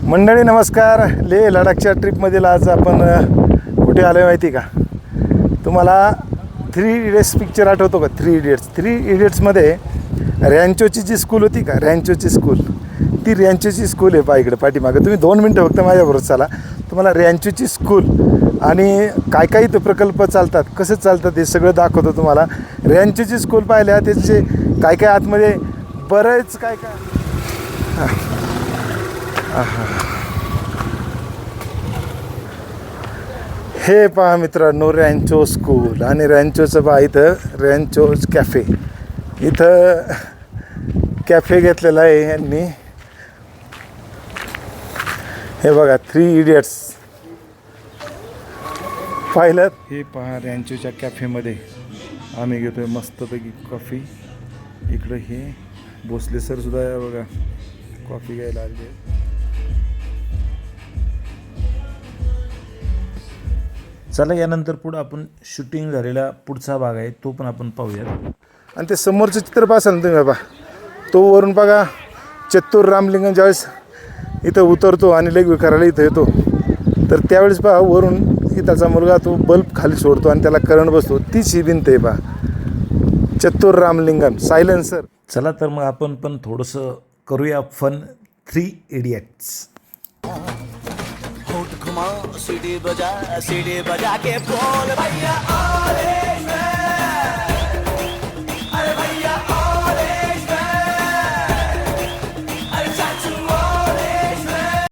मंडळी नमस्कार. लेह लडाखच्या ट्रिपमधील आज आपण कुठे आलो आहे माहिती का तुम्हाला? 3 इडियट्स पिक्चर आठवतो का? 3 इडियट्समध्ये रॅन्चोची जी स्कूल होती का, रॅन्चोची स्कूल, ती रॅन्चोची स्कूल आहे पहा इकडे पाठीमागं. तुम्ही 2 मिनटं फक्त माझ्याबरोबर चाला, तुम्हाला रॅन्चोची स्कूल आणि काय काय इथं प्रकल्प चालतात, कसं चालतात हे सगळं दाखवतो तुम्हाला. रॅन्चोची स्कूल पाहिल्या त्याचे काय काय आतमध्ये बरेच काय काय. हे पहा मित्रांनो, रॅन्चो स्कूल आणि रॅन्चोचं पहा इथं रॅन्चोज कॅफे. इथं कॅफे घेतलेला आहे यांनी. हे बघा 3 इडियट्स पाहिलं. हे पहा रॅन्चोच्या कॅफेमध्ये आम्ही घेतोय मस्तपैकी कॉफी. इकडं हे भोसले सर सुद्धा आहे बघा, कॉफी घ्यायला आले. चला यानंतर पुढं आपण शूटिंग झालेला पुढचा भाग आहे तो पण आपण पाहूयात. आणि ते समोरचं चित्र पाहाल ना तुम्ही बाबा, तो वरून बघा चत्तूर रामलिंगम ज्यावेळेस इथं उतरतो आणि लेग विकारायला इथं येतो, तर त्यावेळेस पहा वरून इथाचा मुलगा तो बल्ब खाली सोडतो आणि त्याला करंट बसतो. तीच ही भिंत आहे पहा, चत्तूर रामलिंगम सायलेन्सर. चला तर मग आपण पण थोडंसं करूया फन 3 इडियट्स. सीडी बजा के बोल भैया आ रे